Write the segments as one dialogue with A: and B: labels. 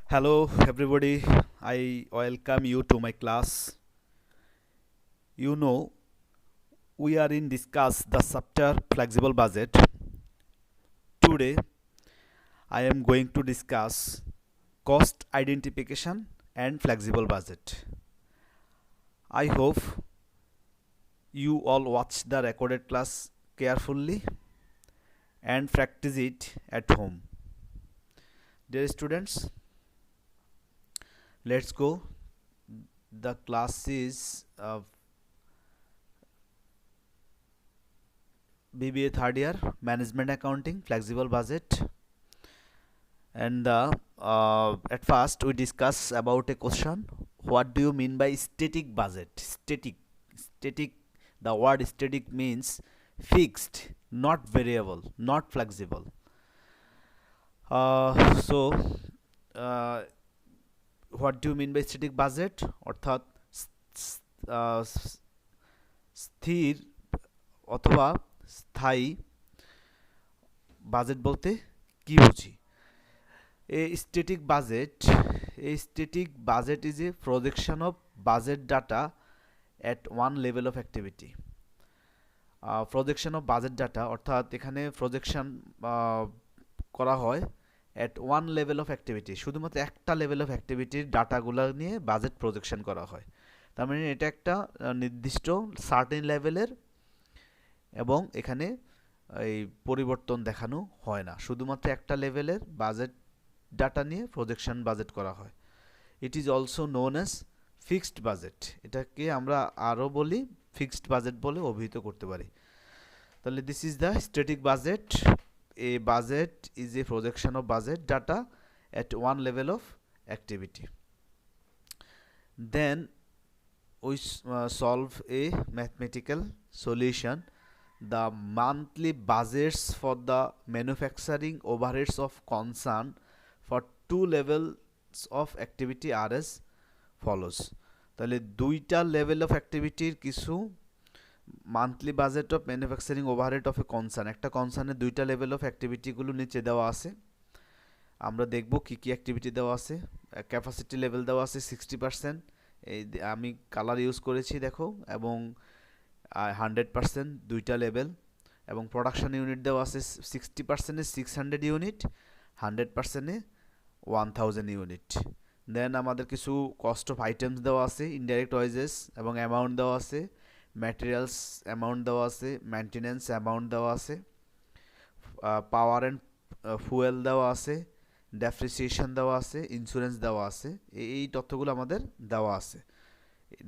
A: Hello, everybody. I welcome you to my class. You know, we are in discuss the chapter flexible budget. Today, I am going to discuss cost identification and flexible budget. I hope you all watch the recorded class carefully and practice it at home. Dear students, let's go. The class is BBA third year management accounting flexible budget, and at first we discuss about a question: what do you mean by static budget? Static, the word static means fixed, not variable, not flexible. So uh, what do you mean by static budget? অর্থাৎ স্থির অথবা স্থায়ী budget বলতে কি বুঝি? A static budget is a projection of budget data at one level of activity. Projection of budget data অর্থাৎ এখানে projection করা হয় at one level of activity, শুধুমাত্র একটা লেভেল অফ অ্যাক্টিভিটির ডাটাগুলো নিয়ে বাজেট প্রজেকশন করা হয়। তার মানে এটা একটা নির্দিষ্ট সার্টেন লেভেলের, এবং এখানে এই পরিবর্তন দেখানো হয় না, শুধুমাত্র একটা লেভেলের বাজেট ডাটা নিয়ে প্রজেকশন বাজেট করা হয়। ইট is also known as fixed budget, এটাকে আমরা আরও বলি ফিক্সড বাজেট বলে অভিহিত করতে পারি। তাহলে this is the static budget. A budget is a projection of budget data at one level of activity. Then we solve a mathematical solution. The monthly budgets for the manufacturing overheads of concern for two levels of activity are as follows. তাহলে দুইটা level of অ্যাক্টিভিটির কিছু monthly budget of manufacturing overhead of A concern, একটা কনসার্নের দুইটা level of অ্যাক্টিভিটিগুলো নিচে দেওয়া আছে। আমরা দেখব কি কি অ্যাক্টিভিটি দেওয়া আছে। ক্যাপাসিটি লেভেল দেওয়া আছে 60%, এই আমি কালার ইউজ করেছি দেখো, এবং 100% দুইটা লেভেল, এবং প্রোডাকশন ইউনিট দেওয়া আছে 60%-এ 600 ইউনিট, 100%-এ 1000 ইউনিট। দেন আমাদের কিছু কস্ট অফ আইটেমস দেওয়া আছে, ইনডাইরেক্ট ওয়েজেস এবং অ্যামাউন্ট দেওয়া আছে, ম্যাটেরিয়ালস অ্যামাউন্ট দেওয়া আছে, মেনটেন্যান্স অ্যামাউন্ট দেওয়া আছে, পাওয়ার অ্যান্ড ফুয়েল দেওয়া আছে, ডেপ্রিসিয়েশন দেওয়া আছে, ইন্স্যুরেন্স দেওয়া আছে। এই তথ্যগুলো আমাদের দেওয়া আছে।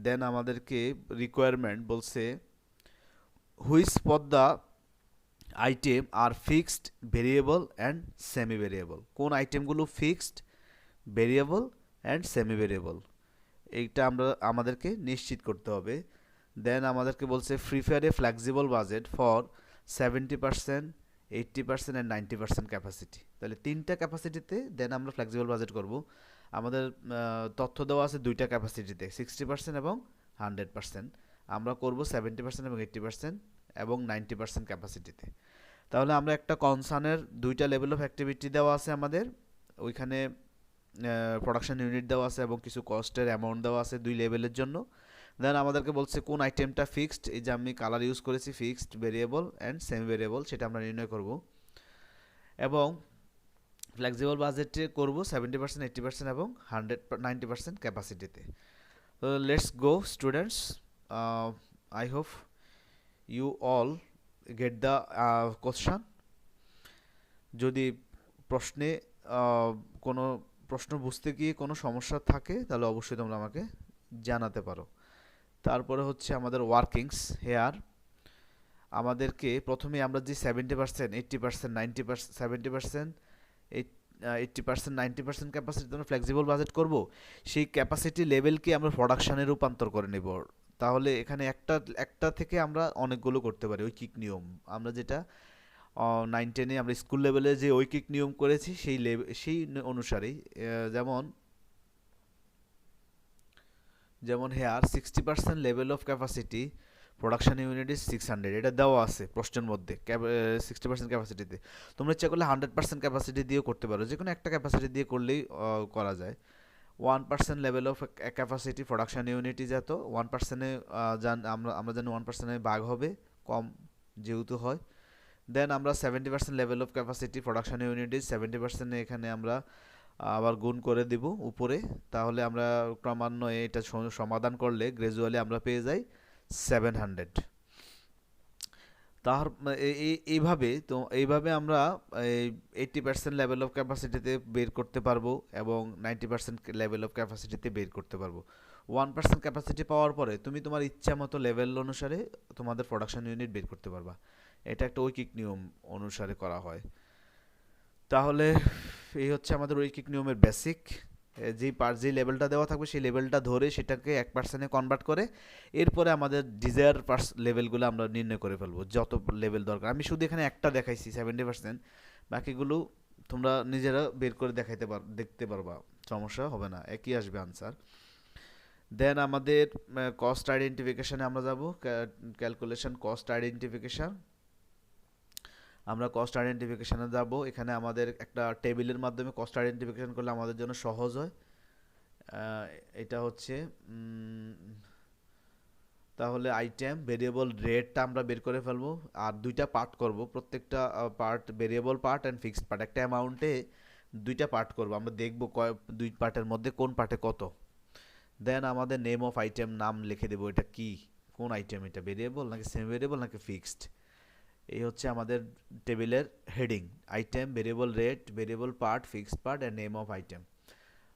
A: দেন আমাদেরকে রিকোয়ারমেন্ট বলছে which for the item are fixed, variable and semi variable, কোন আইটেমগুলো fixed, variable and semi variable, এইটা আমাদেরকে নিশ্চিত করতে হবে। দেন আমাদেরকে বলছে prefer a flexible budget for 70%, 80% and 90% capacity. তাহলে তিনটা ক্যাপাসিটিতে দেন আমরা ফ্লেক্সিবল বাজেট করব। আমাদের তথ্য দেওয়া আছে দুইটা ক্যাপাসিটিতে, 60% এবং 100%। আমরা করব 70% এবং 80% এবং 90% ক্যাপাসিটিতে। তাহলে আমরা একটা কনসার্নের দুইটা লেভেল অফ অ্যাক্টিভিটি দেওয়া আছে আমাদের, ওইখানে প্রোডাকশন ইউনিট দেওয়া আছে এবং কিছু কস্টের অ্যামাউন্ট দেওয়া আছে দুই লেভেলের জন্য। দেন আমাদেরকে বলছে কোন আইটেমটা ফিক্সড, এই যে আমি কালার ইউজ করেছি, fixed, variable and semi variable, সেটা আমরা নির্ণয় করব। এবং ফ্লেক্সিবল বাজেটে করব 70%, 80% এবং 90% ক্যাপাসিটিতে। তো let's go students, I hope you all get the question. যদি প্রশ্নে কোনো প্রশ্ন বুঝতে গিয়ে কোনো সমস্যা থাকে তাহলে অবশ্যই তোমরা আমাকে জানাতে পারো। তারপরে হচ্ছে আমাদের ওয়ার্কিংস হেয়ার। আমাদেরকে প্রথমে আমরা যে 70%, 80%, 90%, 70%, 80%, 90% ক্যাপাসিটি আমরা ফ্লেক্সিবল বাজেট করব, সেই ক্যাপাসিটি লেভেলকে আমরা প্রোডাকশানে রূপান্তর করে নেব। তাহলে এখানে একটা থেকে আমরা অনেকগুলো করতে পারি। ঐকিক নিয়ম আমরা যেটা 9-10-এ আমরা স্কুল লেভেলে যে ঐকিক নিয়ম করেছি সেই অনুসারেই, যেমন here 60% level of capacity production unit is 600, এটা দেওয়া আছে প্রশ্নের মধ্যে 60% ক্যাপাসিটিতে। তোমরা ইচ্ছা করলে 100% ক্যাপাসিটি দিয়েও করতে পারো, যে কোনো একটা ক্যাপাসিটি দিয়ে করলেই করা যায়। 1% level of capacity production unit is এত, 1%-এ আমরা জানি 1%-এ ভাগ হবে কম যেহেতু হয়। দেন আমরা 70% level of capacity production unit is 70%, এখানে আমরা আবার গুণ করে দিব উপরে, তাহলে আমরা ক্রমান্বয়ে এটা সমাধান করলে গ্র্যাজুয়ালি আমরা পেয়ে যাই 700। তার এইভাবে আমরা 80% লেভেল অফ ক্যাপাসিটিতে বের করতে পারবো এবং 90% লেভেল অফ ক্যাপাসিটিতে বের করতে পারবো। 1% ক্যাপাসিটি পাওয়ার পরে তুমি তোমার ইচ্ছা মতো লেভেল অনুসারে তোমাদের প্রোডাকশন ইউনিট বের করতে পারবা। এটা একটা ঐকিক নিয়ম অনুসারে করা হয়। তাহলে এই হচ্ছে আমাদের ঐকিক নিয়মের বেসিক। যেই লেভেলটা দেওয়া থাকবে সেই লেভেলটা ধরে সেটাকে 1%-এ কনভার্ট করে এরপরে আমাদের ডিজায়ার লেভেলগুলো আমরা নির্ণয় করে ফেলবো, যত লেভেল দরকার। আমি শুধু এখানে একটা দেখাইছি 70%, বাকিগুলো তোমরা নিজেরা বের করে দেখতে পারবা, সমস্যা হবে না, একই আসবে আনসার। দেন আমাদের কস্ট আইডেন্টিফিকেশানে আমরা যাব, ক্যালকুলেশন কস্ট আইডেন্টিফিকেশান। আমরা কস্ট আইডেন্টিফিকেশানে যাব, এখানে আমাদের একটা টেবিলের মাধ্যমে কস্ট আইডেন্টিফিকেশান করলে আমাদের জন্য সহজ হয়। এটা হচ্ছে তাহলে আইটেম ভেরিয়েবল রেটটা আমরা বের করে ফেলবো, আর দুইটা পার্ট করব, প্রত্যেকটা part variable part and fixed part, একটা অ্যামাউন্টে দুইটা পার্ট করব, আমরা দেখব দুই পার্টের মধ্যে কোন পার্টে কত। দেন আমাদের নেম অফ আইটেম, নাম লিখে দেবো, এটা কি, কোন আইটেম, এটা ভেরিয়েবল নাকি সেমি ভেরিয়েবল নাকি ফিক্সড। এই হচ্ছে আমাদের টেবিলের heading, item variable rate variable part fixed part and name of item.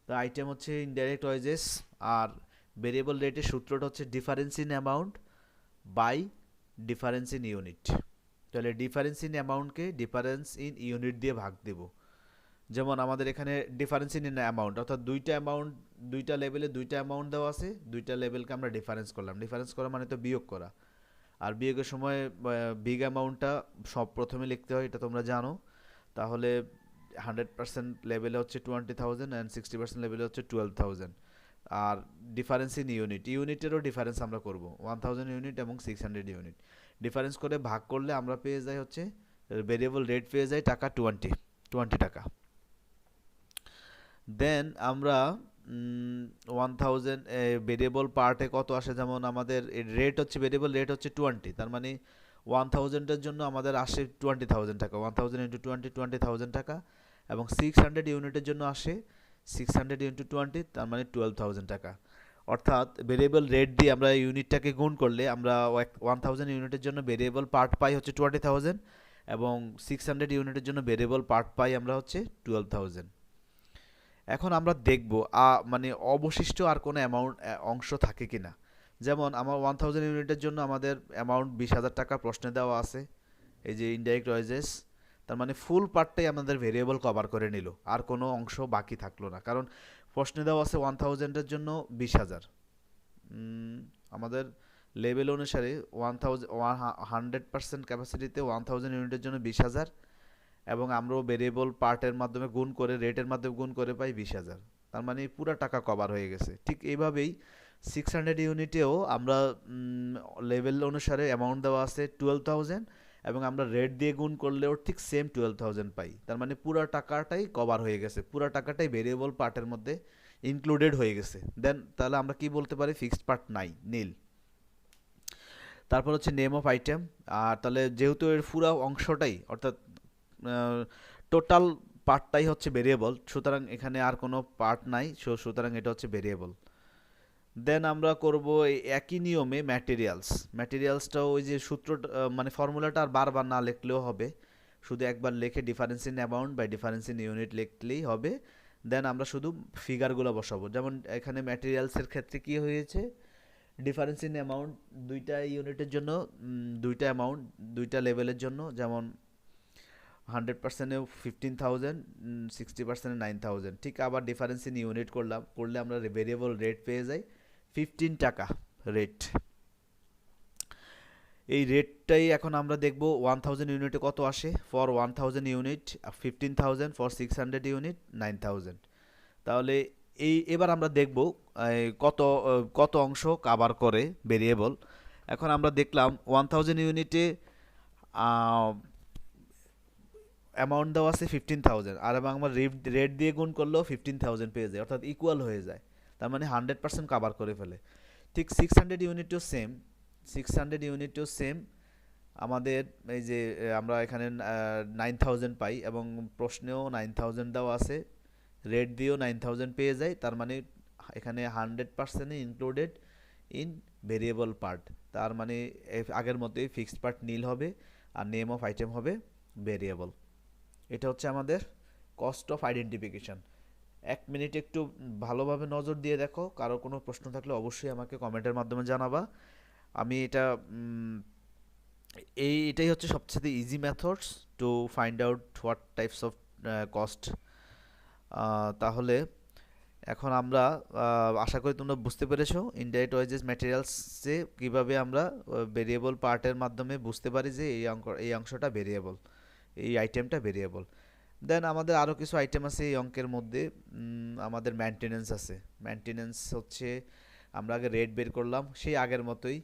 A: তো আইটেম হচ্ছে ইনডাইরেক্ট ওয়েজেস, আর ভেরিয়েবল রেটের সূত্রটা হচ্ছে difference in amount by difference in unit. তাহলে ডিফারেন্স ইন অ্যামাউন্টকে ডিফারেন্স ইন ইউনিট দিয়ে ভাগ দেব। যেমন আমাদের এখানে ডিফারেন্স ইন অ্যামাউন্ট, অর্থাৎ দুইটা লেভেলে দুইটা অ্যামাউন্ট দেওয়া আছে, দুইটা লেভেলকে আমরা ডিফারেন্স করলাম। ডিফারেন্স করা মানে তো বিয়োগ করা, আর বিয়োগের সময় বিগ অ্যামাউন্টটা সব প্রথমে লিখতে হয়, এটা তোমরা জানো। তাহলে 100% লেভেলে হচ্ছে 20,000 অ্যান্ড 60% লেভেলে হচ্ছে 12,000। আর ডিফারেন্স ইন ইউনিটেরও ডিফারেন্স আমরা করব, 1000 ইউনিট এবং 600 ইউনিট ডিফারেন্স করে ভাগ করলে আমরা পেয়ে যাই হচ্ছে ভেরিয়েবল রেট পেয়ে যাই টাকা 20 টাকা। দেন আমরা 1000 ভেরিয়েবল পার্টে কত আসে, যেমন আমাদের রেট হচ্ছে ভেরিয়েবল রেট হচ্ছে 20, তার মানে 1000-এর জন্য আমাদের আসে 20,000 টাকা, 1000 ইন্টু 20,000 টাকা, এবং 600 ইউনিটের জন্য আসে 600 ইন্টু 20, তার মানে 12,000 টাকা। অর্থাৎ ভেরিয়েবল রেট দিয়ে আমরা ইউনিটটাকে গুণ করলে আমরা 1000 ইউনিটের জন্য ভেরিয়েবল পার্ট পাই হচ্ছে 20,000, এবং 600 ইউনিটের জন্য ভেরিয়েবল পার্ট পাই আমরা হচ্ছে 12,000। এখন আমরা দেখব মানে অবশিষ্ট আর কোনো অংশ থাকে কিনা। যেমন আমার 1000 ইউনিটের জন্য আমাদের অ্যামাউন্ট 20,000 টাকা প্রশ্নে দেওয়া আছে, এই যে ইনডাইরেক্ট ওয়েজেস, তার মানে ফুল পার্টটাই আমাদের ভেরিয়েবল কভার করে নিল, আর কোনো অংশ বাকি থাকলো না, কারণ প্রশ্নে দেওয়া আছে 1000-এর জন্য 20,000। আমাদের লেভেল অনুসারে 100% ক্যাপাসিটিতে 1000 ইউনিটের জন্য 20,000, এবং আমরাও ভেরিয়েবল পার্টের মাধ্যমে গুণ করে রেটের মাধ্যমে গুণ করে পাই 20,000, তার মানে পুরো টাকা কভার হয়ে গেছে। ঠিক এইভাবেই 600 ইউনিটেও আমরা লেভেল অনুসারে অ্যামাউন্ট দেওয়া আছে 12,000, এবং আমরা রেট দিয়ে গুণ করলেও ঠিক সেম 12,000 পাই, তার মানে পুরো টাকাটাই কভার হয়ে গেছে, পুরো টাকাটাই ভেরিয়েবল পার্টের মধ্যে ইনক্লুডেড হয়ে গেছে। দেন তাহলে আমরা কি বলতে পারি, ফিক্সড পার্ট নাই, নীল। তারপর হচ্ছে নেম অফ আইটেম, আর তাহলে যেহেতু এর পুরো অংশটাই অর্থাৎ টোটাল পার্টটাই হচ্ছে ভেরিয়েবল, সুতরাং এখানে আর কোনো পার্ট নাই, সুতরাং এটা হচ্ছে ভেরিয়েবল। দেন আমরা করব একই নিয়মে ম্যাটেরিয়ালসটাও ওই যে সূত্রটা মানে ফর্মুলাটা আর বারবার না লিখলেও হবে, শুধু একবার লিখে difference in amount by difference in unit লিখলেই হবে। দেন আমরা শুধু ফিগারগুলো বসাবো, যেমন এখানে ম্যাটেরিয়ালসের ক্ষেত্রে কি হয়েছে, ডিফারেন্স ইন অ্যামাউন্ট দুইটা ইউনিটের জন্য দুইটা অ্যামাউন্ট দুইটা লেভেলের জন্য, যেমন 100%-এ 15,000, 60%-এ 9,000। ঠিক আবার ডিফারেন্স ইন ইউনিট করলে আমরা ভেরিয়েবল রেট পেয়ে যাই 15 টাকা রেট। এই রেটটাই এখন আমরা দেখব 1000 ইউনিটে কত আসে, ফর 1000 ইউনিট 15,000, ফর 600 ইউনিট 9,000। তাহলে এবার আমরা দেখব কত অংশ কভার করে ভেরিয়েবল। এখন আমরা দেখলাম 1000 ইউনিটে অ্যামাউন্ট দেওয়া আছে 15,000, আর এবং আমরা রেট দিয়ে গুণ করলেও 15,000 পেয়ে যায়, অর্থাৎ ইকুয়াল হয়ে যায়। তার মানে 100% কাভার করে ফেলে। ঠিক 600 ইউনিটও সেম, 600 ইউনিটও সেম। আমাদের এই যে আমরা এখানে 9,000 পাই এবং প্রশ্নেও 9,000 দেওয়া আছে, রেট দিয়েও 9,000 পেয়ে যায়। তার মানে এখানে 100% ইনক্লুডেড ইন ভেরিয়েবল পার্ট। তার মানে আগের মতোই ফিক্সড পার্ট নীল হবে আর নেম অফ আইটেম হবে ভেরিয়েবল। এটা হচ্ছে আমাদের কস্ট অফ আইডেন্টিফিকেশন। 1 মিনিট একটু ভালোভাবে নজর দিয়ে দেখো, কারো কোনো প্রশ্ন থাকলে অবশ্যই আমাকে কমেন্টের মাধ্যমে জানাবা। আমি এটা এটাই হচ্ছে সবচেয়ে easy methods to find out what types of cost. তাহলে এখন আমরা আশা করি তোমরা বুঝতে পেরেছো ইনডাইরেক্ট ওয়েজেস ম্যাটেরিয়ালসে কীভাবে আমরা ভেরিয়েবল পার্টের মাধ্যমে বুঝতে পারি যে এই অংশটা ভেরিয়েবল, এই আইটেমটা ভেরিয়েবল। দেন আমাদের আরও কিছু আইটেম আছে এই অঙ্কের মধ্যে। আমাদের মেনটেনেন্স আছে। মেনটেনেন্স হচ্ছে আমরা আগে রেট বের করলাম সেই আগের মতোই,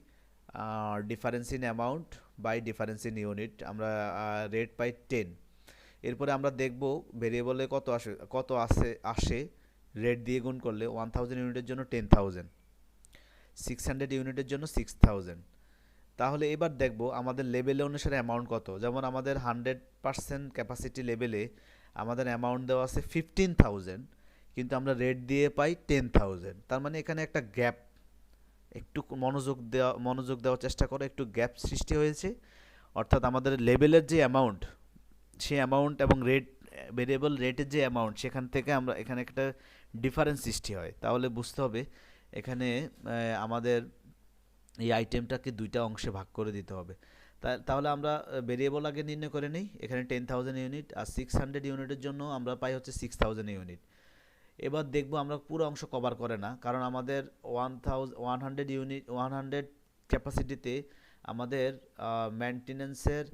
A: difference in amount by difference in unit. আমরা রেট পাই 10। এরপরে আমরা দেখব ভেরিয়েবলে কত আসে রেট দিয়ে গুণ করলে। 1000 ইউনিটের জন্য 10,000, 600 ইউনিটের জন্য 6,000। তাহলে এবার দেখব আমাদের লেভেলে অনুসারে অ্যামাউন্ট কত। যেমন আমাদের 100% ক্যাপাসিটি লেভেলে আমাদের অ্যামাউন্ট দেওয়া আছে 15,000, কিন্তু আমরা রেট দিয়ে পাই 10,000। তার মানে এখানে একটা গ্যাপ, একটু মনোযোগ দেওয়ার চেষ্টা করো, একটু গ্যাপ সৃষ্টি হয়েছে। অর্থাৎ আমাদের লেভেলের যে অ্যামাউন্ট, সেই অ্যামাউন্ট এবং ভেরিয়েবল রেটের যে অ্যামাউন্ট, সেখান থেকে আমরা এখানে একটা ডিফারেন্স সৃষ্টি হয়। তাহলে বুঝতে হবে এখানে আমাদের এই আইটেমটাকে দুইটা অংশে ভাগ করে দিতে হবে। তাহলে আমরা ভেরিয়েবল আগে নির্ণয় করে নিই। এখানে 10,000 ইউনিট আর 600 ইউনিটের জন্য আমরা পাই হচ্ছে 6,000 ইউনিট। এবার দেখব আমরা পুরো অংশ কভার করে না, কারণ আমাদের 100 ক্যাপাসিটিতে আমাদের মেনটেনেন্সের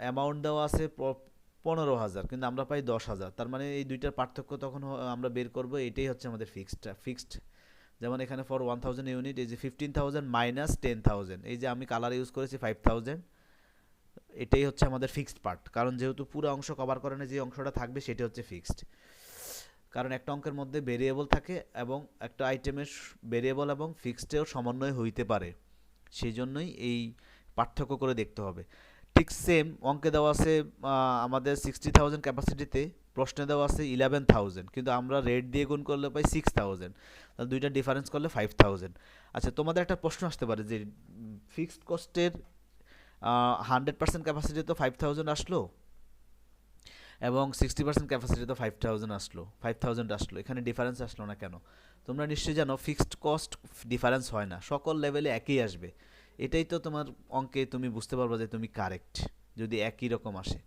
A: অ্যামাউন্ট দেওয়া আছে 15,000, কিন্তু আমরা পাই 10,000। তার মানে এই দুইটার পার্থক্য তখন আমরা বের করব। এটাই হচ্ছে আমাদের ফিক্সড। যেমন এখানে ফর 1000 ইউনিট এই যে 15,000 মাইনাস 10,000, এই যে আমি কালার ইউজ করেছি 5,000, এটাই হচ্ছে আমাদের ফিক্সড পার্ট। কারণ যেহেতু পুরো অংশ কভার করে না, যে অংশটা থাকবে সেটা হচ্ছে ফিক্সড। কারণ একটা অঙ্কের মধ্যে ভেরিয়েবল থাকে এবং একটা আইটেমের ভেরিয়েবল এবং ফিক্সডেও সমন্বয় হইতে পারে, সেই জন্যই এই পার্থক্য করে দেখতে হবে। ঠিক সেম অঙ্কে দেওয়া আছে আমাদের 60,000 ক্যাপাসিটিতে, প্রশ্নে দেওয়া আছে 11,000, কিন্তু আমরা রেট দিয়ে গুণ করলে পাই 6,000। তাহলে দুইটা ডিফারেন্স করলে 5,000। আচ্ছা, তোমাদের একটা প্রশ্ন আসতে পারে যে ফিক্সড কস্টের 100% ক্যাপাসিটি তো 5,000 আসলো এবং 60% ক্যাপাসিটি তো 5,000 আসলো, এখানে ডিফারেন্স আসলো না কেন? তোমরা নিশ্চয়ই জানো ফিক্সড কস্ট ডিফারেন্স হয় না, সকল লেভেলে একই আসবে। এটাই তো তোমার অঙ্কে তুমি বুঝতে পারবে যে তুমি কারেক্ট যদি একই রকম আসে।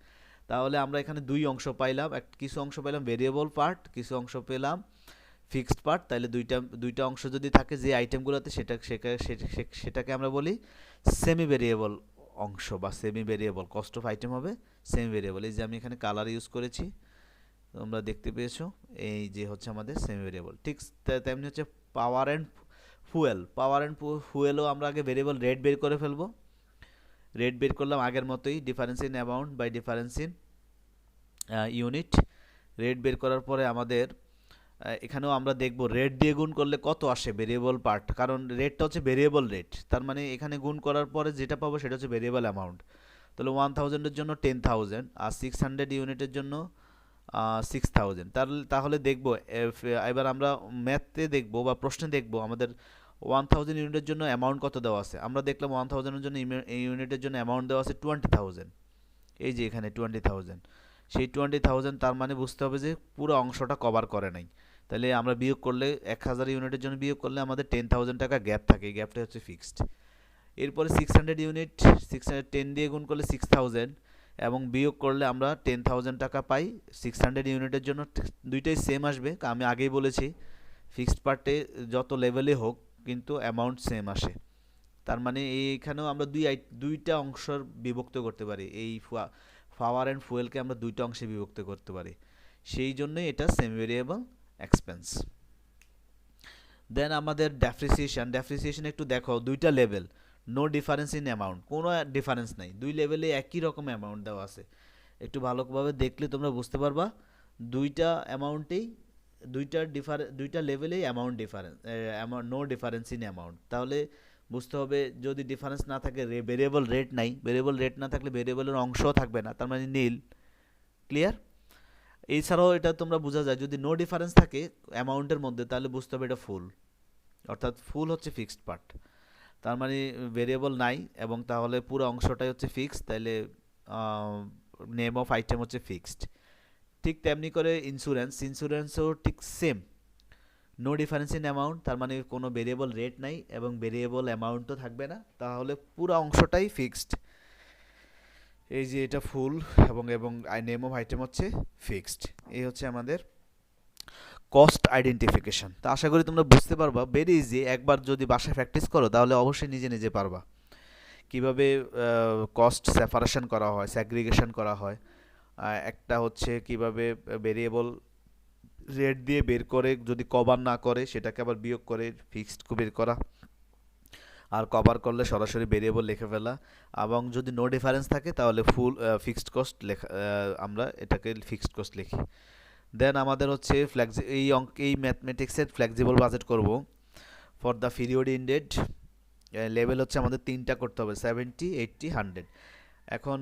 A: তাহলে আমরা এখানে দুই অংশ পাইলাম, কিছু অংশ পেলাম ভেরিয়েবল পার্ট, কিছু অংশ পেলাম ফিক্সড পার্ট। তাহলে দুইটা অংশ যদি থাকে যে আইটেমগুলোতে, সেটাকে আমরা বলি সেমি ভেরিয়েবল অংশ বা semi variable. Cost of item হবে সেমি ভেরিয়েবল। এই যে আমি এখানে কালার ইউজ করেছি, তোমরা দেখতে পেয়েছো, এই যে হচ্ছে আমাদের সেমি ভেরিয়েবল। ঠিক তেমনি হচ্ছে পাওয়ার অ্যান্ড ফুয়েলও আমরা আগে ভেরিয়েবল রেট বের করে ফেলবো। রেট বের করলাম আগের মতোই, difference in amount by difference in unit. Rate বের করার পরে আমাদের এখানেও আমরা দেখব রেট দিয়ে গুণ করলে কত আসে ভেরিয়েবল পার্ট, কারণ রেটটা হচ্ছে ভেরিয়েবল রেট। তার মানে এখানে গুণ করার পরে যেটা পাবো সেটা হচ্ছে ভেরিয়েবল অ্যামাউন্ট। তাহলে 1000-এর জন্য 10,000 আর 600 ইউনিটের জন্য 6,000। তাহলে দেখব এবার আমরা ম্যাথে দেখব বা প্রশ্নে দেখব আমাদের 1000 ইউনিটের জন্য অ্যামাউন্ট কত দেওয়া আছে। আমরা দেখলাম 1000-এর জন্য ইউনিটের জন্য অ্যামাউন্ট দেওয়া আছে 20,000, এই যে এখানে 20,000। সেই 20,000 তার মানে বুঝতে হবে যে পুরো অংশটা কভার করে নাই। তাহলে আমরা বিয়োগ করলে 1000 ইউনিটের জন্য বিয়োগ করলে আমাদের 10,000 টাকা গ্যাপ থাকে, এই গ্যাপটা হচ্ছে ফিক্সড। এরপরে 600 ইউনিট, 10 দিয়ে গুণ করলে 6,000 এবং বিয়োগ করলে আমরা 10,000 টাকা পাই 600 ইউনিটের জন্য। দুইটাই সেম আসবে, আমি আগেই বলেছি ফিক্সড পার্টে যত লেভেলে হোক কিন্তু অ্যামাউন্ট সেম আসে। তার মানে এইখানেও আমরা দুইটা অংশ বিভক্ত করতে পারি, এই পাওয়ার অ্যান্ড ফুয়েলকে আমরা দুইটা অংশে বিভক্ত করতে পারি, সেই জন্যই এটা সেমি ভেরিয়েবল এক্সপেন্স। দেন আমাদের ডেপ্রিসিয়েশন একটু দেখো, দুইটা level. No difference in amount, কোনো ডিফারেন্স নাই, দুই লেভেলে একই রকম অ্যামাউন্ট দেওয়া আছে। একটু ভালোভাবে দেখলে তোমরা বুঝতে পারবা দুইটা অ্যামাউন্টেই দুইটা লেভেলেই amount difference, no difference in amount. তাহলে বুঝতে হবে যদি ডিফারেন্স না থাকে, ভেরিয়েবল রেট নাই, ভেরিয়েবল রেট না থাকলে ভেরিয়েবলের অংশও থাকবে না, তার মানে নীল। ক্লিয়ার? এছাড়াও এটা তোমরা বোঝা যায় যদি নো ডিফারেন্স থাকে অ্যামাউন্টের মধ্যে, তাহলে বুঝতে হবে এটা ফুল, অর্থাৎ ফুল হচ্ছে ফিক্সড পার্ট। তার মানে ভেরিয়েবল নাই এবং তাহলে পুরো অংশটাই হচ্ছে ফিক্সড, তাহলে নেম অফ আইটেম হচ্ছে ফিক্সড। ঠিক তেমনি করে ইন্স্যুরেন্সও ঠিক same, no difference in amount, তার মানে কোনো ভেরিয়েবল রেট নাই এবং ভেরিয়েবল অ্যামাউন্টও থাকবে না, তাহলে পুরো অংশটাই ফিক্সড। এই যে এটা ফুল এবং এবং নেম অফ আইটেম হচ্ছে ফিক্সড। এই হচ্ছে আমাদের কস্ট আইডেন্টিফিকেশন। তো আশা করি তোমরা বুঝতে পারবা, ভেরি ইজি, একবার যদি বাসায় প্র্যাকটিস করো তাহলে অবশ্যই নিজে নিজে পারবা কিভাবে কস্ট সেপারেশন করা হয়, স্যাগ্রিগেশন করা হয়। একটা হচ্ছে কিভাবে ভেরিয়েবল রেট দিয়ে বের করে যদি কভার না করে সেটাকে আবার বিয়োগ করে ফিক্সড বের করা, আর কভার করলে সরাসরি ভেরিয়েবল লিখে ফেলা, এবং যদি নো ডিফারেন্স থাকে তাহলে ফুল ফিক্সড কস্ট লেখা, আমরা এটাকে ফিক্সড কস্ট লিখি। দেন আমাদের হচ্ছে এই ম্যাথমেটিক্সের ফ্লেক্সিবল বাজেট করব for the period ended. Level হচ্ছে আমাদের তিনটা করতে হবে, 70, 80, 100। এখন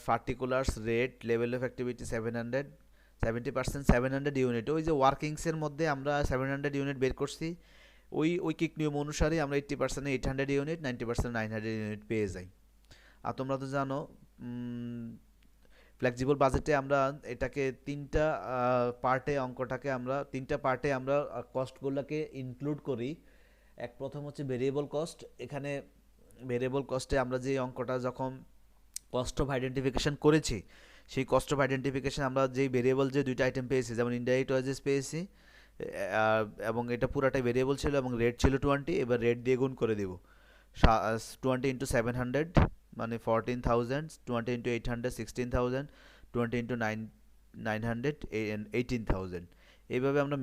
A: particulars rate level of activity 700, 70% 700 unit. ওই যে ওয়ার্কিংসের মধ্যে আমরা 700 ইউনিট বের করছি, ওই ঐকিক নিয়ম অনুসারে আমরা 80% 800 ইউনিট, 90% 900 ইউনিট পেয়ে যাই। আর তোমরা তো জানো ফ্লেক্সিবল বাজেটে আমরা এটাকে তিনটা পার্টে, অঙ্কটাকে আমরা তিনটা পার্টে আমরা কস্টগুলোকে ইনক্লুড করি। প্রথম হচ্ছে ভেরিয়েবল কস্ট। এখানে ভেরিয়েবল কস্টে আমরা যে অঙ্কটা যখন কস্ট অফ আইডেন্টিফিকেশন করেছি, সেই কস্ট অফ আইডেন্টিফিকেশন আমরা যেই ভেরিয়েবল যে দুইটা আইটেম পেয়েছি, যেমন ইনডাইরেক্ট ওয়েজেস পেয়েছি এবং এটা পুরাটাই ভেরিয়েবল ছিল এবং রেট ছিল 20, এবার রেট দিয়ে গুণ করে দেব। 20 ইন্টু 700 মানে 14,000, 20 ইন্টু 800 16,000, 20 ইন্টু 900 18,000। এইভাবে আমরা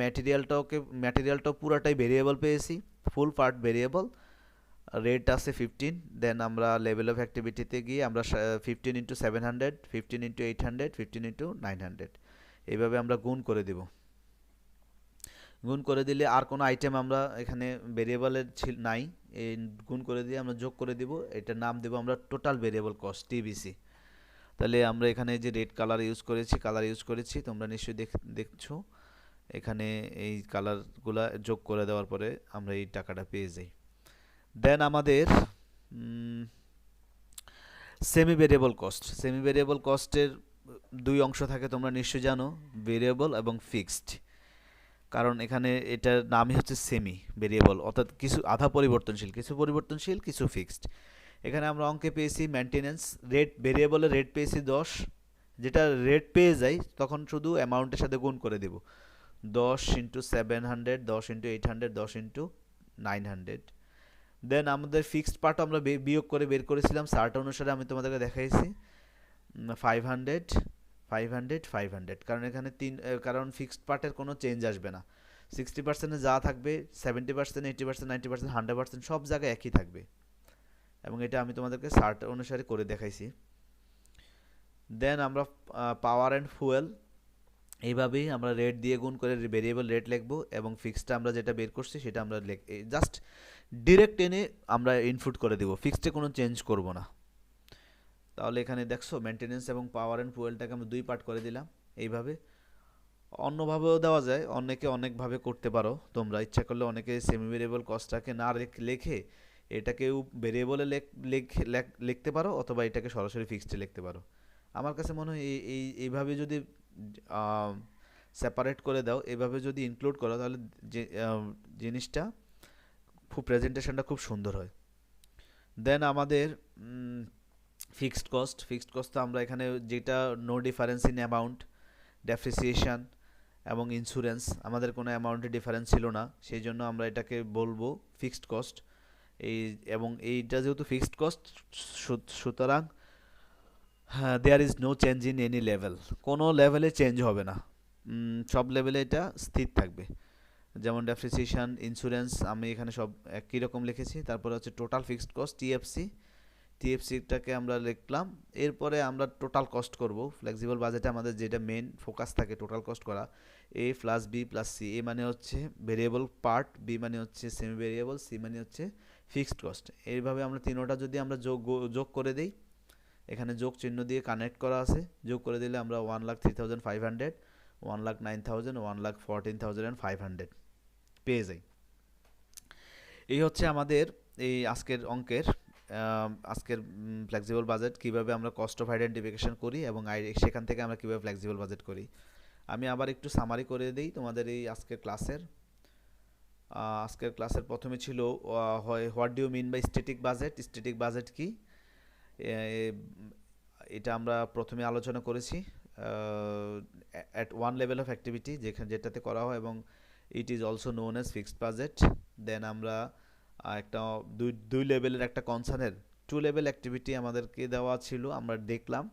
A: ম্যাটেরিয়ালটাও পুরাটাই ভেরিয়েবল পেয়েছি, ফুল পার্ট ভেরিয়েবল। রেট আছে 15। দেন আমরা লেভেল অফ অ্যাক্টিভিটিতে গিয়ে আমরা 15 ইন্টু 700, 15 ইন্টু 800, 15 ইন্টু 900 এইভাবে আমরা গুণ করে দেব। গুণ করে দিলে আর কোনো আইটেম আমরা এখানে ভেরিয়েবলের নাই, এই গুণ করে দিয়ে আমরা যোগ করে দিব, এটার নাম দেব আমরা টোটাল ভেরিয়েবল কস্ট, টিবিসি। তাহলে আমরা এখানে যে রেড কালার ইউজ করেছি তোমরা নিশ্চয়ই দেখছো, এখানে এই কালারগুলা যোগ করে দেওয়ার পরে আমরা এই টাকাটা পেয়ে যাই। দেন আমাদের সেমি ভেরিয়েবল কস্টের দুই অংশ থাকে, তোমরা নিশ্চয়ই জানো, ভেরিয়েবল এবং ফিক্সড। কারণ এখানে এটার নামই হচ্ছে সেমি ভেরিয়েবল, অর্থাৎ কিছু আধা পরিবর্তনশীল, কিছু ফিক্সড। এখানে আমরা অঙ্কে পেয়েছি মেনটেনেন্স রেট, ভেরিয়েবলের রেট পেয়েছি 10, যেটা রেট পেয়ে যাই তখন শুধু অ্যামাউন্টের সাথে গুণ করে দেব, 10 ইন্টু 700, 10 ইন্টু 800, 10 ইন্টু 900। দেন আমাদের ফিক্সড পার্ট আমরা বিয়োগ করে বের করেছিলাম চার্ট অনুসারে, আমি তোমাদেরকে দেখাইছি 500, 500, 500, কারণ এখানে কারণ ফিক্সড পার্টের কোনো চেঞ্জ আসবে না, 60% যা থাকবে 70%, 80%, 90%, 100% সব জায়গায় একই থাকবে, এবং এটা আমি তোমাদেরকে চার্ট অনুসারে করে দেখাইছি। দেন আমরা পাওয়ার অ্যান্ড ফুয়েল, এইভাবেই আমরা রেট দিয়ে গুণ করে ভেরিয়েবল রেট লিখবো এবং ফিক্সডটা আমরা যেটা বের করছি সেটা আমরা জাস্ট ডিরেক্ট এনে আমরা ইনপুট করে দেব, ফিক্সডে কোনো চেঞ্জ করব না। তাহলে এখানে দেখছো মেনটেনেন্স এবং পাওয়ার অ্যান্ড ফুয়েলটাকে আমরা দুই পার্ট করে দিলাম। এইভাবে অন্যভাবেও দেওয়া যায়, অনেকে অনেকভাবে করতে পারো, তোমরা ইচ্ছা করলে অনেকে সেমি ভেরিয়েবল কস্টটাকে না লিখে এটাকেও ভেরিয়েবলে লিখতে পারো, অথবা এটাকে সরাসরি ফিক্সডে লিখতে পারো। আমার কাছে মনে হয় এইভাবে যদি সেপারেট করে দাও, এইভাবে যদি ইনক্লুড করো, তাহলে যে জিনিসটা খুব প্রেজেন্টেশনটা খুব সুন্দর হয়। দেন আমাদের ফিক্সড কস্ট তো আমরা এখানে যেটা no difference in amount, depreciation এবং ইন্স্যুরেন্স, আমাদের কোনো অ্যামাউন্টে ডিফারেন্স ছিল না, সেই জন্য আমরা এটাকে বলবো ফিক্সড কস্ট। এবং এইটা যেহেতু ফিক্সড কস্ট, সুতরাং there is no change in any level, কোনো লেভেলে চেঞ্জ হবে না, সব লেভেলে এটা স্থির থাকবে। যেমন ডেপ্রিসিয়েশন, ইন্স্যুরেন্স আমি এখানে সব একই রকম লিখেছি। তারপরে হচ্ছে টোটাল ফিক্সড কস্ট টিএফসিটাকে আমরা লিখলাম। এরপরে আমরা টোটাল কস্ট করব। ফ্লেক্সিবল বাজেটে আমাদের যেটা মেন ফোকাস থাকে টোটাল কস্ট করা, এ প্লাস বি প্লাস সি। এ মানে হচ্ছে ভেরিয়েবল পার্ট, বি মানে হচ্ছে সেমি ভেরিয়েবল, সি মানে হচ্ছে ফিক্সড কস্ট। এইভাবে আমরা তিনোটা যদি আমরা যোগ করে দিই, এখানে যোগ চিহ্ন দিয়ে কানেক্ট করা আছে, যোগ করে দিলে আমরা 1,03,500, 1,09,000, 1,14,500 পেয়ে যাই। এই হচ্ছে আমাদের এই আজকের ফ্লেক্সিবল বাজেট, কিভাবে আমরা কস্ট অফ আইডেন্টিফিকেশন করি এবং সেখান থেকে আমরা কিভাবে ফ্লেক্সিবল বাজেট করি। আমি আবার একটু সামারি করে দিই তোমাদের এই আজকের ক্লাসের প্রথমে ছিল what do you mean by static budget কি, এটা আমরা প্রথমে আলোচনা করেছি at one level of activity, যেটাতে করা হয়, এবং it is also known as fixed budget. Then আমরা একটা দুই লেভেলের একটা কনসার্নের টু লেভেল অ্যাক্টিভিটি আমাদেরকে দেওয়া ছিল, আমরা দেখলাম।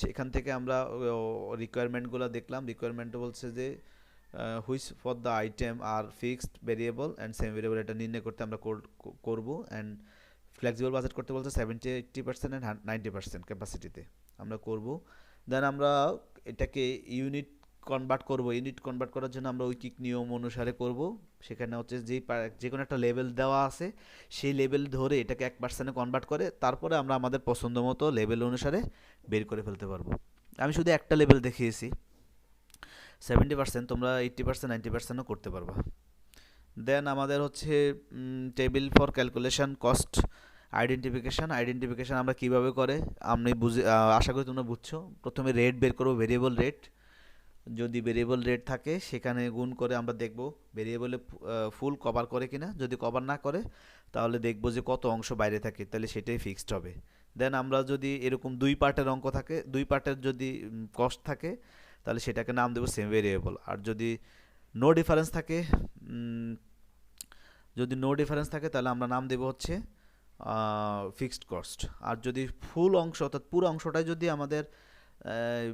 A: সেখান থেকে আমরা রিকোয়ারমেন্টগুলো দেখলাম। রিকোয়ারমেন্ট বলছে যে which for the item are fixed variable and semi variable, এটা নির্ণয় করতে আমরা করবো। অ্যান্ড ফ্লেক্সিবল বাজেট করতে বলছে 70-80% অ্যান্ড 90% ক্যাপাসিটিতে আমরা করব। দেন আমরা এটাকে ইউনিট কনভার্ট করার জন্য আমরা ঐকিক নিয়ম অনুসারে করব। সেখানে হচ্ছে যে কোনো একটা লেভেল দেওয়া আছে, সেই লেভেল ধরে এটাকে 1%-এ কনভার্ট করে তারপরে আমরা আমাদের পছন্দ মতো লেভেল অনুসারে বের করে ফেলতে পারবো। আমি শুধু একটা লেভেল দেখিয়েছি, 70%, তোমরা 80% 90%ও করতে পারবা। দেন আমাদের হচ্ছে table for calculation cost identification আমরা কিভাবে করে আমি আশা করি তোমরা বুঝছো। প্রথমে রেট বের করবো, ভেরিয়েবল রেট। যদি ভেরিয়েবল রেট থাকে সেখানে গুণ করে আমরা দেখব ভেরিয়েবলে ফুল কভার করে কিনা। যদি কভার না করে তাহলে দেখব যে কত অংশ বাইরে থাকে, তাহলে সেটাই ফিক্সড হবে। দেন আমরা যদি এরকম দুই পার্টের অঙ্ক থাকে, দুই পার্টের যদি কস্ট থাকে, তাহলে সেটাকে নাম দেবো সেমি ভেরিয়েবল। আর যদি নো ডিফারেন্স থাকে তাহলে আমরা নাম দেব হচ্ছে ফিক্সড কস্ট। আর যদি ফুল অংশ অর্থাৎ পুরো অংশটাই যদি আমাদের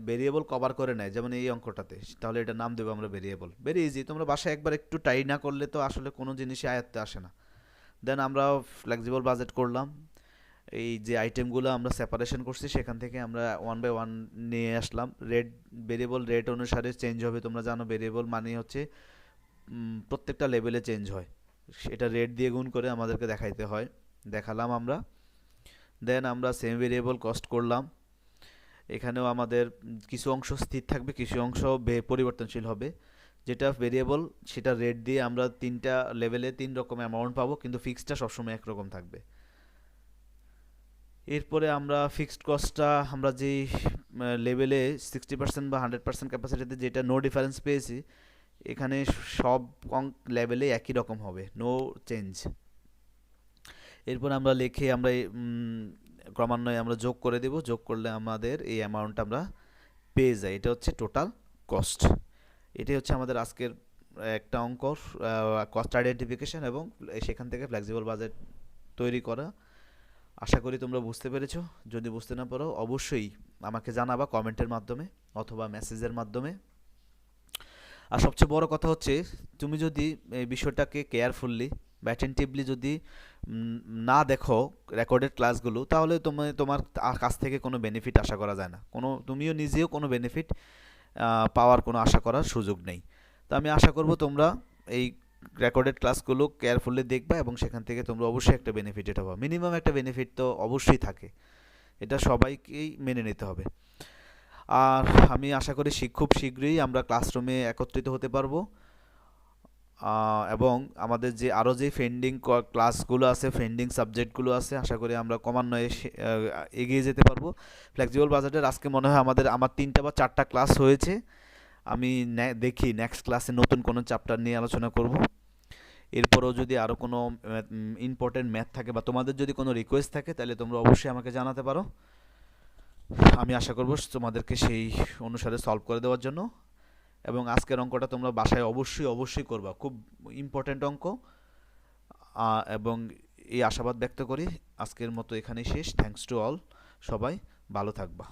A: ভেরিয়েবল কভার করে নেয়, যেমন এই অঙ্কটাতে, তাহলে এটা নাম দেবো আমরা ভেরিয়েবল। ভেরি ইজি, তোমরা বাসায় একবার একটু ট্রাই না করলে তো আসলে কোনো জিনিসই আয়ত্তে আসে না। দেন আমরা ফ্লেক্সিবল বাজেট করলাম। এই যে আইটেমগুলো আমরা সেপারেশন করছি সেখান থেকে আমরা 1 বাই 1 নিয়ে আসলাম। ভেরিয়েবল রেট অনুসারে চেঞ্জ হবে। তোমরা জানো ভেরিয়েবল মানে হচ্ছে প্রত্যেকটা লেভেলে চেঞ্জ হয়, সেটা রেট দিয়ে গুণ করে আমাদেরকে দেখালাম আমরা। দেন আমরা সেমি ভেরিয়েবল কস্ট করলাম। এখানেও আমাদের কিছু অংশ স্থির থাকবে, কিছু অংশ পরিবর্তনশীল হবে। যেটা ভেরিয়েবল সেটা রেট দিয়ে আমরা তিনটা লেভেলে তিন রকম অ্যামাউন্ট পাবো, কিন্তু ফিক্সডটা সবসময় একরকম থাকবে। এরপরে আমরা ফিক্সড কস্টটা আমরা যেই লেভেলে 60% বা 100% ক্যাপাসিটিতে যেটা নো ডিফারেন্স পেয়েছি, এখানে সব লেভেলে একই রকম হবে, নো চেঞ্জ। এরপর আমরা লিখে আমরা ক্রমান্বয়ে আমরা যোগ করে দেব, যোগ করলে আমাদের এই অ্যামাউন্ট আমরা পেয়ে যাই। এটা হচ্ছে টোটাল কস্ট। এটাই হচ্ছে আমাদের আজকের একটা অঙ্ক, কস্ট আইডেন্টিফিকেশন এবং সেখান থেকে ফ্লেক্সিবল বাজেট তৈরি করা। আশা করি তোমরা বুঝতে পেরেছো। যদি বুঝতে না পারো অবশ্যই আমাকে জানাবা কমেন্টের মাধ্যমে অথবা মেসেজের মাধ্যমে। আর সবচেয়ে বড় কথা হচ্ছে, তুমি যদি এই বিষয়টাকে কেয়ারফুললি বা অ্যাটেন্টিভলি যদি না দেখো রেকর্ডেড ক্লাসগুলো, তাহলে তোমার কাছ থেকে কোনো বেনিফিট আশা করা যায় না। তুমিও নিজেও কোনো বেনিফিট পাওয়ার কোনো আশা করার সুযোগ নেই। তো আমি আশা করব তোমরা এই রেকর্ডেড ক্লাসগুলো কেয়ারফুলি দেখবা এবং সেখান থেকে তোমরা অবশ্যই একটা বেনিফিট পাবা। মিনিমাম একটা বেনিফিট তো অবশ্যই থাকে, এটা সবাইকেই মেনে নিতে হবে। আর আমি আশা করি খুব শীঘ্রই আমরা ক্লাসরুমে একত্রিত হতে পারবো এবং আমাদের যে আরও যে পেন্ডিং ক্লাসগুলো আছে, পেন্ডিং সাবজেক্টগুলো আছে, আশা করি আমরা ক্রমান্বয়ে এগিয়ে যেতে পারবো। ফ্লেক্সিবল বাজেটের আজকে মনে হয় আমার 3টা বা 4টা ক্লাস হয়েছে। আমি দেখি নেক্সট ক্লাসে নতুন কোনো চ্যাপ্টার নিয়ে আলোচনা করব। এরপরও যদি আরও কোনো ইম্পর্টেন্ট ম্যাথ থাকে বা তোমাদের যদি কোনো রিকোয়েস্ট থাকে, তাহলে তোমরা অবশ্যই আমাকে জানাতে পারো। আমি আশা করব তোমাদেরকে সেই অনুসারে সলভ করে দেওয়ার জন্য। এবং আজকের অঙ্কটা তোমরা বাসায় অবশ্যই করবা, খুব ইম্পর্ট্যান্ট অঙ্ক। এবং এই আশাবাদ ব্যক্ত করি আজকের মতো এখানেই শেষ। থ্যাঙ্কস টু অল, সবাই ভালো থাকবা।